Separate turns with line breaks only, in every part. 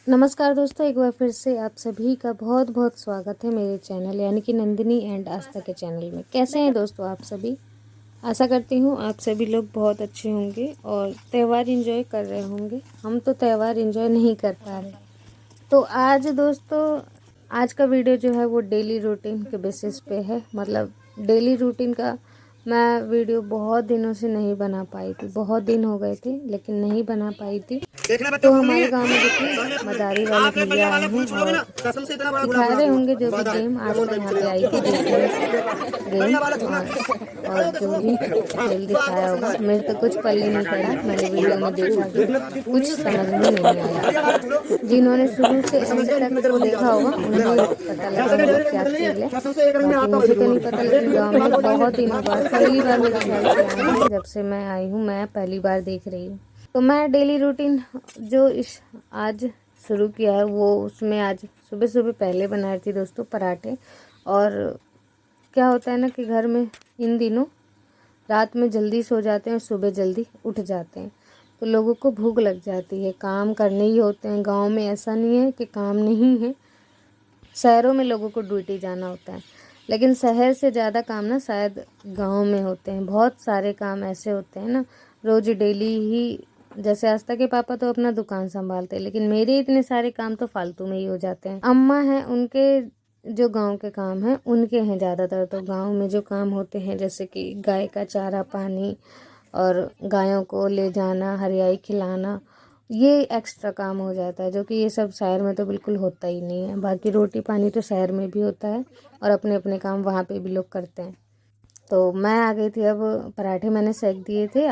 नमस्कार दोस्तों, एक बार फिर से आप सभी का बहुत बहुत स्वागत है मेरे चैनल यानी कि नंदिनी एंड आस्था के चैनल में। कैसे हैं दोस्तों आप सभी? आशा करती हूँ आप सभी लोग बहुत अच्छे होंगे और त्यौहार एंजॉय कर रहे होंगे। हम तो त्यौहार एंजॉय नहीं कर पा रहे। तो आज दोस्तों, आज का वीडियो जो है वो डेली रूटीन के बेसिस पे है। मतलब डेली रूटीन का मैं वीडियो बहुत दिनों से नहीं बना पाई थी, बहुत दिन हो गए थे लेकिन नहीं बना पाई थी। तो हमारे गांव में देखिए मदारी वाले भैया आए हैं और दिखा रहे होंगे जो भी गेम। आज मैं यहाँ पे आई थी देखने गेम और जो भी खेल दिखाया होगा, मेरे तो कुछ पल्ले नहीं पड़ा। मैंने वीडियो में देखा कि कुछ समझ में नहीं आया। जिन्होंने शुरू से अंत तक को देखा होगा उन्हें पता लगा होगा क्या खेल है, बाकी मुझे तो नहीं पता। लेकिन गाँव में बहुत दिनों बाद पहली बार मेरे ख्याल से आई हूँ, जब से मैं आई हूँ मैं पहली बार देख रही हूँ। तो मैं डेली रूटीन जो आज शुरू किया है वो उसमें आज सुबह सुबह पहले बना रही थी दोस्तों पराठे। और क्या होता है ना कि घर में इन दिनों रात में जल्दी सो जाते हैं और सुबह जल्दी उठ जाते हैं, तो लोगों को भूख लग जाती है। काम करने ही होते हैं। गांव में ऐसा नहीं है कि काम नहीं है, शहरों में लोगों को ड्यूटी जाना होता है, लेकिन शहर से ज़्यादा काम ना शायद गांव में होते हैं। बहुत सारे काम ऐसे होते हैं ना रोज़ डेली ही। जैसे आस्था के पापा तो अपना दुकान संभालते हैं, लेकिन मेरे इतने सारे काम तो फालतू में ही हो जाते हैं। अम्मा हैं, उनके जो गांव के काम हैं उनके हैं ज़्यादातर। तो गांव में जो काम होते हैं जैसे कि गाय का चारा पानी और गायों को ले जाना, हरियाई खिलाना, ये एक्स्ट्रा काम हो जाता है, जो कि ये सब शहर में तो बिल्कुल होता ही नहीं है। बाकी रोटी पानी तो शहर में भी होता है और अपने अपने काम वहाँ पे भी लोग करते हैं। तो मैं आ गई थी। अब पराठे मैंने सेक दिए थे।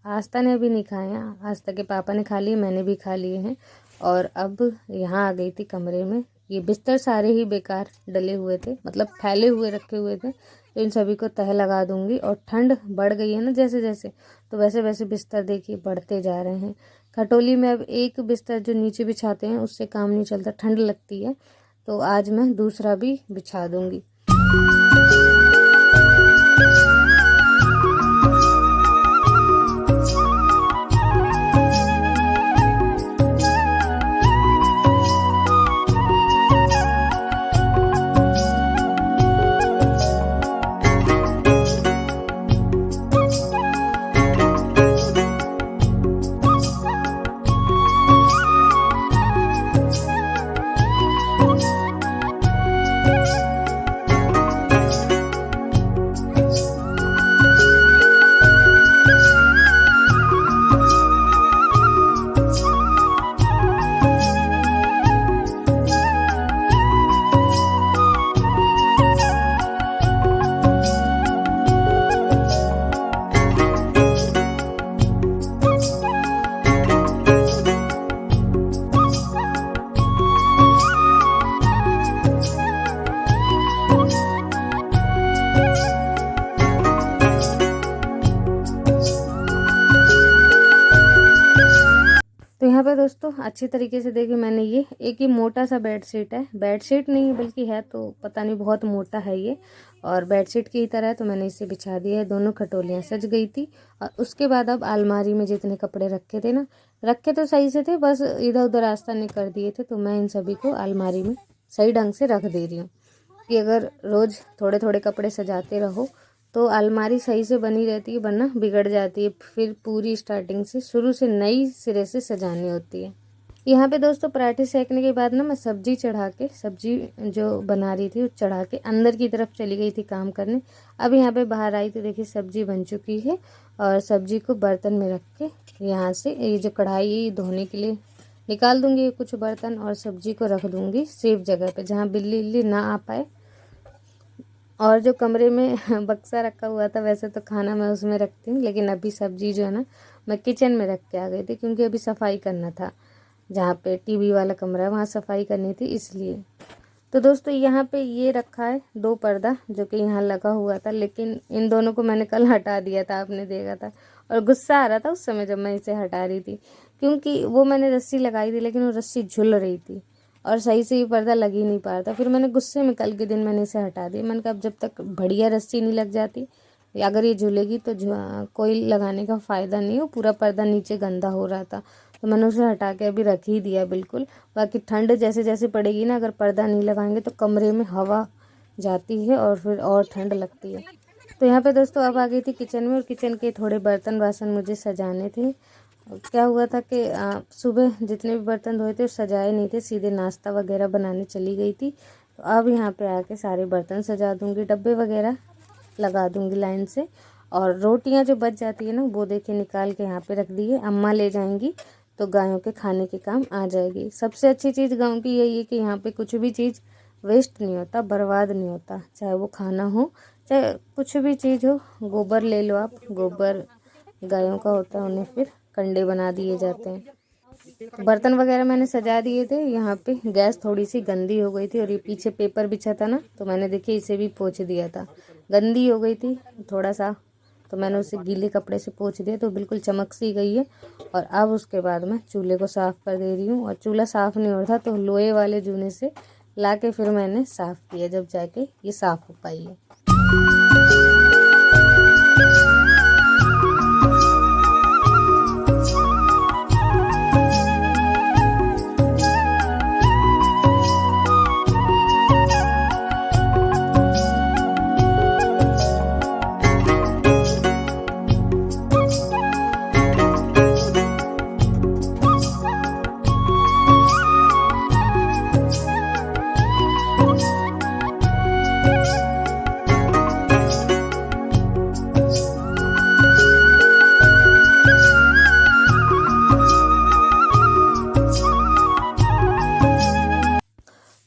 आस्था ने अभी नहीं खाए हैं। आस्था के पापा ने खा लिए, मैंने भी खा लिए हैं। और अब यहाँ आ गई थी कमरे में। ये बिस्तर सारे ही बेकार डले हुए थे, मतलब फैले हुए रखे हुए थे, तो इन सभी को तह लगा दूंगी। और ठंड बढ़ गई है ना जैसे जैसे, तो वैसे वैसे बिस्तर देखिए बढ़ते जा रहे हैं। खटोली में अब एक बिस्तर जो नीचे बिछाते हैं उससे काम नहीं चलता, ठंड लगती है, तो आज मैं दूसरा भी बिछा दूंगी। तो यहाँ पे दोस्तों अच्छी तरीके से देखिए, मैंने ये एक ही मोटा सा बेडशीट है, बेडशीट नहीं है बल्कि है तो पता नहीं, बहुत मोटा है ये और बेडशीट की तरह है, तो मैंने इसे बिछा दिया है। दोनों खटोलियाँ सज गई थी। और उसके बाद अब अलमारी में जितने कपड़े रखे थे ना, रखे तो सही से थे, बस इधर उधर आस्था ने कर दिए थे, तो मैं इन सभी को अलमारी में सही ढंग से रख दे रही हूँ कि अगर रोज़ थोड़े थोड़े कपड़े सजाते रहो तो अलमारी सही से बनी रहती है, वरना बिगड़ जाती है। फिर पूरी स्टार्टिंग से शुरू से नई सिरे से सजानी होती है। यहाँ पे दोस्तों पराठे सेकने के बाद ना मैं सब्जी चढ़ा के, सब्जी जो बना रही थी वो चढ़ा के अंदर की तरफ चली गई थी काम करने। अब यहाँ पे बाहर आई तो देखिए सब्जी बन चुकी है और सब्जी को बर्तन में रख के यहाँ से ये जो कढ़ाई धोने के लिए निकाल दूँगी कुछ बर्तन, और सब्जी को रख दूँगी सेफ जगह पे जहाँ बिल्ली उल्ली ना आ पाए। और जो कमरे में बक्सा रखा हुआ था, वैसे तो खाना मैं उसमें रखती हूँ, लेकिन अभी सब्जी जो है ना मैं किचन में रख के आ गई थी, क्योंकि अभी सफाई करना था। जहाँ पे टीवी वाला कमरा है वहाँ सफाई करनी थी इसलिए। तो दोस्तों यहाँ पे ये रखा है 2 पर्दा जो कि यहाँ लगा हुआ था, लेकिन इन दोनों को मैंने कल हटा दिया था, आपने देखा था। और गुस्सा आ रहा था उस समय जब मैं इसे हटा रही थी, क्योंकि वो मैंने रस्सी लगाई थी लेकिन वो रस्सी झुल रही थी और सही से ये पर्दा लग ही नहीं पा रहा था। फिर मैंने गुस्से में कल के दिन मैंने इसे हटा दिया। मैंने कहा अब जब तक बढ़िया रस्सी नहीं लग जाती, अगर ये झूलेगी तो कोई लगाने का फ़ायदा नहीं हो। पूरा पर्दा नीचे गंदा हो रहा था तो मैंने उसे हटा के अभी रख ही दिया बिल्कुल। बाकी ठंड जैसे जैसे पड़ेगी ना, अगर पर्दा नहीं लगाएंगे तो कमरे में हवा जाती है और फिर और ठंड लगती है। तो यहाँ पे दोस्तों अब आ गई थी किचन में, और किचन के थोड़े बर्तन बासन मुझे सजाने थे। क्या हुआ था कि सुबह जितने भी बर्तन धोए थे सजाए नहीं थे, सीधे नाश्ता वगैरह बनाने चली गई थी। तो अब यहाँ पे आके सारे बर्तन सजा दूँगी, डब्बे वगैरह लगा दूँगी लाइन से। और रोटियाँ जो बच जाती है ना, वो देखिए निकाल के यहाँ पे रख दी है। अम्मा ले जाएंगी तो गायों के खाने के काम आ जाएगी। सबसे अच्छी चीज़ गाँव की यही है कि यहाँ पे कुछ भी चीज़ वेस्ट नहीं होता, बर्बाद नहीं होता, चाहे वो खाना हो चाहे कुछ भी चीज़ हो। गोबर ले लो आप, गोबर गायों का होता है, उन्हें फिर कंडे बना दिए जाते हैं। बर्तन वगैरह मैंने सजा दिए थे। यहाँ पे गैस थोड़ी सी गंदी हो गई थी और ये पीछे पेपर बिछा था ना, तो मैंने देखिए इसे भी पोंछ दिया था। गंदी हो गई थी थोड़ा सा, तो मैंने उसे गीले कपड़े से पोंछ दिया तो बिल्कुल चमक सी गई है। और अब उसके बाद मैं चूल्हे को साफ़ कर दे रही हूँ। और चूल्हा साफ़ नहीं हो रहा था तो लोहे वाले जूने से ला के फिर मैंने साफ़ किया, जब जाके ये साफ़ हो पाई है।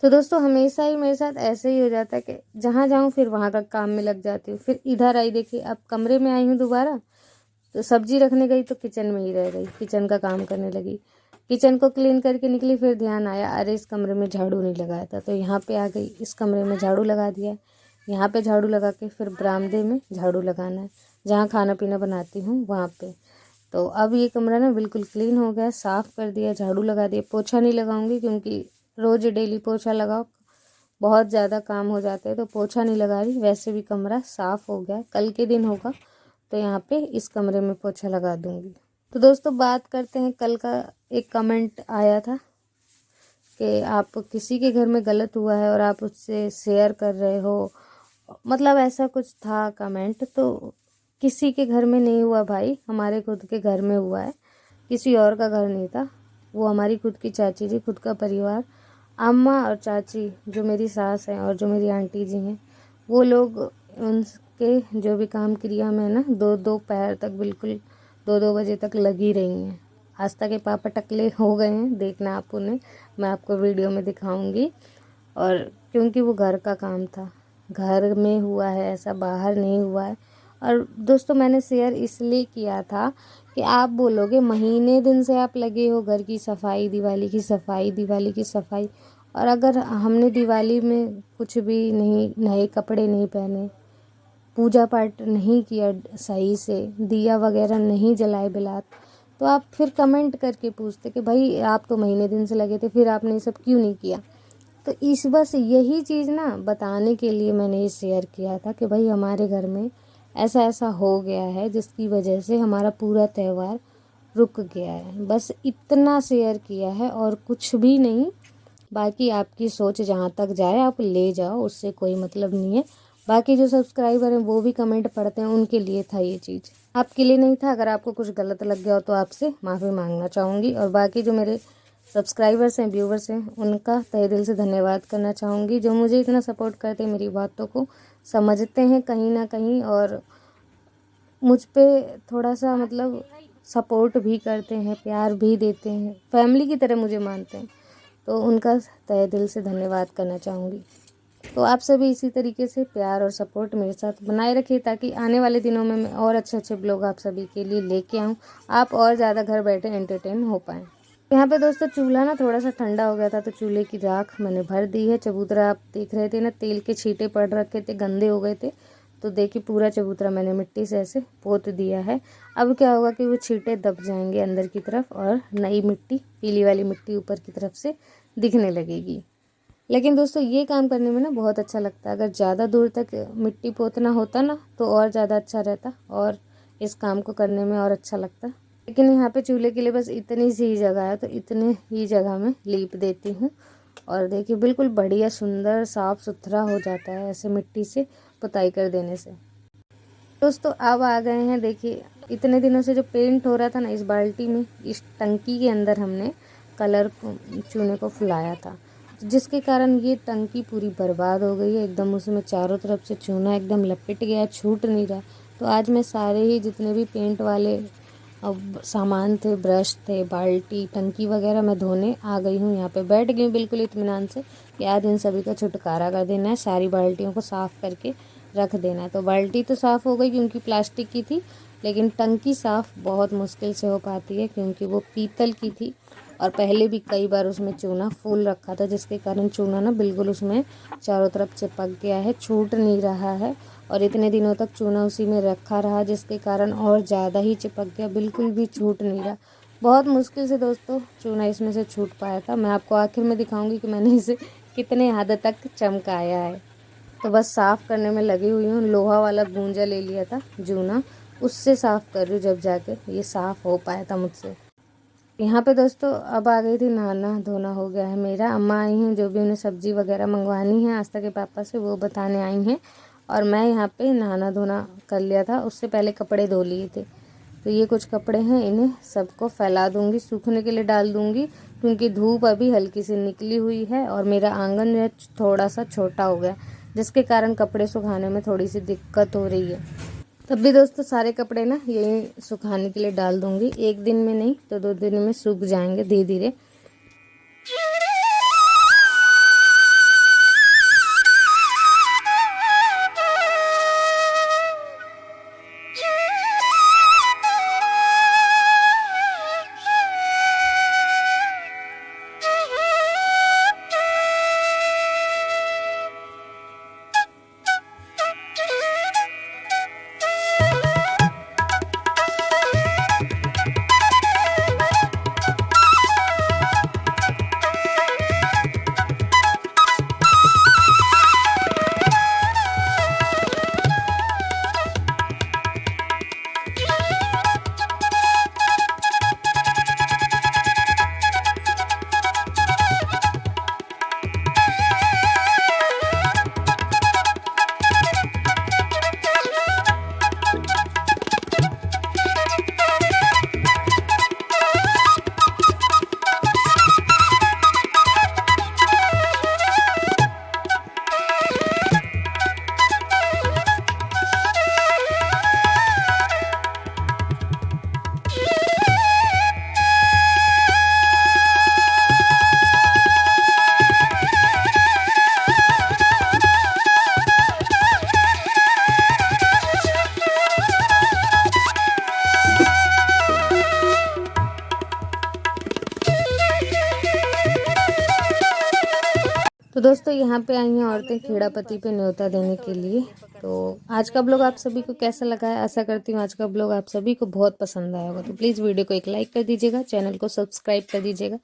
तो दोस्तों हमेशा ही मेरे साथ ऐसे ही हो जाता है कि जहाँ जाऊँ फिर वहाँ का काम में लग जाती हूँ। फिर इधर आई, देखिए अब कमरे में आई हूँ दोबारा, तो सब्जी रखने गई तो किचन में ही रह गई, किचन का काम करने लगी। किचन को क्लीन करके निकली, फिर ध्यान आया अरे इस कमरे में झाड़ू नहीं लगाया था, तो यहाँ पे आ गई, इस कमरे में झाड़ू लगा दिया। यहाँ पे झाड़ू लगा के फिर बरामदे में झाड़ू लगाना है, जहाँ खाना पीना बनाती हूँ वहाँ पे। तो अब ये कमरा ना बिल्कुल क्लीन हो गया, साफ़ कर दिया, झाड़ू लगा दिया। पोछा नहीं लगाऊंगी क्योंकि रोज़ डेली पोछा लगाओ बहुत ज़्यादा काम हो जाते हैं, तो पोछा नहीं लगा रही। वैसे भी कमरा साफ़ हो गया, कल के दिन होगा तो यहाँ पे इस कमरे में पोछा लगा दूंगी। तो दोस्तों बात करते हैं, कल का एक कमेंट आया था कि आप किसी के घर में गलत हुआ है और आप उससे शेयर कर रहे हो, मतलब ऐसा कुछ था कमेंट। तो किसी के घर में नहीं हुआ भाई, हमारे खुद के घर में हुआ है, किसी और का घर नहीं था। वो हमारी खुद की चाची जी, खुद का परिवार, अम्मा और चाची जो मेरी सास हैं और जो मेरी आंटी जी हैं, वो लोग उनके जो भी काम क्रिया में ना दो पैर तक बिल्कुल 2-2 बजे तक लगी रही हैं। आस्था के पापा टकले हो गए हैं, देखना आप उन्हें, मैं आपको वीडियो में दिखाऊंगी। और क्योंकि वो घर का काम था, घर में हुआ है, ऐसा बाहर नहीं हुआ है। और दोस्तों मैंने शेयर इसलिए किया था कि आप बोलोगे महीने दिन से आप लगे हो घर की सफाई, दिवाली की सफाई, दिवाली की सफाई, और अगर हमने दिवाली में कुछ भी नहीं, नए कपड़े नहीं पहने, पूजा पाठ नहीं किया सही से, दिया वगैरह नहीं जलाए बिलात, तो आप फिर कमेंट करके पूछते कि भाई आप तो महीने दिन से लगे थे, फिर आपने ये सब क्यों नहीं किया। तो इस बस यही चीज़ ना बताने के लिए मैंने ये शेयर किया था कि भाई हमारे घर में ऐसा ऐसा हो गया है जिसकी वजह से हमारा पूरा त्यौहार रुक गया है। बस इतना शेयर किया है और कुछ भी नहीं। बाकी आपकी सोच जहाँ तक जाए आप ले जाओ, उससे कोई मतलब नहीं है। बाकी जो सब्सक्राइबर हैं वो भी कमेंट पढ़ते हैं, उनके लिए था ये चीज़, आपके लिए नहीं था। अगर आपको कुछ गलत लग गया हो तो आपसे माफ़ी मांगना चाहूँगी। और बाकी जो मेरे सब्सक्राइबर्स हैं, व्यूवर्स हैं, उनका तहे दिल से धन्यवाद करना चाहूँगी, जो मुझे इतना सपोर्ट करते हैं, मेरी बातों को समझते हैं कहीं ना कहीं और मुझ पे थोड़ा सा मतलब सपोर्ट भी करते हैं, प्यार भी देते हैं, फैमिली की तरह मुझे मानते हैं। तो उनका तहे दिल से धन्यवाद करना चाहूँगी। तो आप सभी इसी तरीके से प्यार और सपोर्ट मेरे साथ बनाए रखिए, ताकि आने वाले दिनों में मैं और अच्छे अच्छे ब्लॉग आप सभी के लिए लेके आऊँ, आप और ज़्यादा घर बैठे एंटरटेन हो पाएँ। यहाँ पे दोस्तों चूल्हा ना थोड़ा सा ठंडा हो गया था, तो चूल्हे की राख मैंने भर दी है। चबूतरा आप देख रहे थे ना, तेल के छींटे पड़ रखे थे, गंदे हो गए थे, तो देखिए पूरा चबूतरा मैंने मिट्टी से ऐसे पोत दिया है। अब क्या होगा कि वो छींटे दब जाएंगे अंदर की तरफ और नई मिट्टी, पीली वाली मिट्टी ऊपर की तरफ से दिखने लगेगी। लेकिन दोस्तों ये काम करने में ना बहुत अच्छा लगता है। अगर ज़्यादा दूर तक मिट्टी पोतना होता ना तो और ज़्यादा अच्छा रहता और इस काम को करने में और अच्छा लगता। लेकिन यहाँ पे चूल्हे के लिए बस इतनी सी ही जगह है, तो इतने ही जगह में लीप देती हूँ। और देखिए बिल्कुल बढ़िया सुंदर साफ़ सुथरा हो जाता है ऐसे मिट्टी से पुताई कर देने से। दोस्तों अब आ गए हैं, देखिए इतने दिनों से जो पेंट हो रहा था ना इस बाल्टी में, इस टंकी के अंदर हमने कलर चूने को फुलाया था, जिसके कारण ये टंकी पूरी बर्बाद हो गई है एकदम। उसमें चारों तरफ से चूना एकदम लपेट गया, छूट नहीं रहा। तो आज मैं सारे ही जितने भी पेंट वाले अब सामान थे, ब्रश थे, बाल्टी, टंकी वगैरह मैं धोने आ गई हूँ। यहाँ पे बैठ गई हूँ बिल्कुल इत्मीनान से कि आज इन सभी का छुटकारा कर देना है, सारी बाल्टियों को साफ़ करके रख देना है। तो बाल्टी तो साफ़ हो गई क्योंकि प्लास्टिक की थी, लेकिन टंकी साफ़ बहुत मुश्किल से हो पाती है क्योंकि वो पीतल की थी और पहले भी कई बार उसमें चूना फूल रखा था, जिसके कारण चूना ना बिल्कुल उसमें चारों तरफ चिपक गया है, छूट नहीं रहा है। और इतने दिनों तक चूना उसी में रखा रहा, जिसके कारण और ज़्यादा ही चिपक गया, बिल्कुल भी छूट नहीं रहा। बहुत मुश्किल से दोस्तों चूना इसमें से छूट पाया था। मैं आपको आखिर में दिखाऊंगी कि मैंने इसे कितने हद तक चमकाया है। तो बस साफ़ करने में लगी हुई हूँ। लोहा वाला गूंजा ले लिया था जूना, उससे साफ़ कर रही हूँ, जब जाके ये साफ़ हो पाया था मुझसे। यहाँ पे दोस्तों अब आ गई थी, नहाना धोना हो गया है मेरा। अम्मा आई हैं, जो भी उन्हें सब्ज़ी वगैरह मंगवानी है आस्था के पापा से वो बताने आई हैं। और मैं यहाँ पे नहाना धोना कर लिया था, उससे पहले कपड़े धो लिए थे। तो ये कुछ कपड़े हैं, इन्हें सबको फैला दूँगी, सूखने के लिए डाल दूँगी क्योंकि धूप अभी हल्की सी निकली हुई है और मेरा आंगन जो है थोड़ा सा छोटा हो गया, जिसके कारण कपड़े सुखाने में थोड़ी सी दिक्कत हो रही है। तब भी दोस्तों सारे कपड़े ना यही सुखाने के लिए डाल दूँगी, एक दिन में नहीं तो 2 दिन में सूख जाएंगे धीरे धीरे। तो दोस्तों यहाँ पे आई हैं औरतें खेड़ा पति पे न्योता देने के लिए। तो आज का ब्लॉग आप सभी को कैसा लगा है, आशा करती हूँ आज का ब्लॉग आप सभी को बहुत पसंद आया होगा। तो प्लीज़ वीडियो को एक लाइक कर दीजिएगा, चैनल को सब्सक्राइब कर दीजिएगा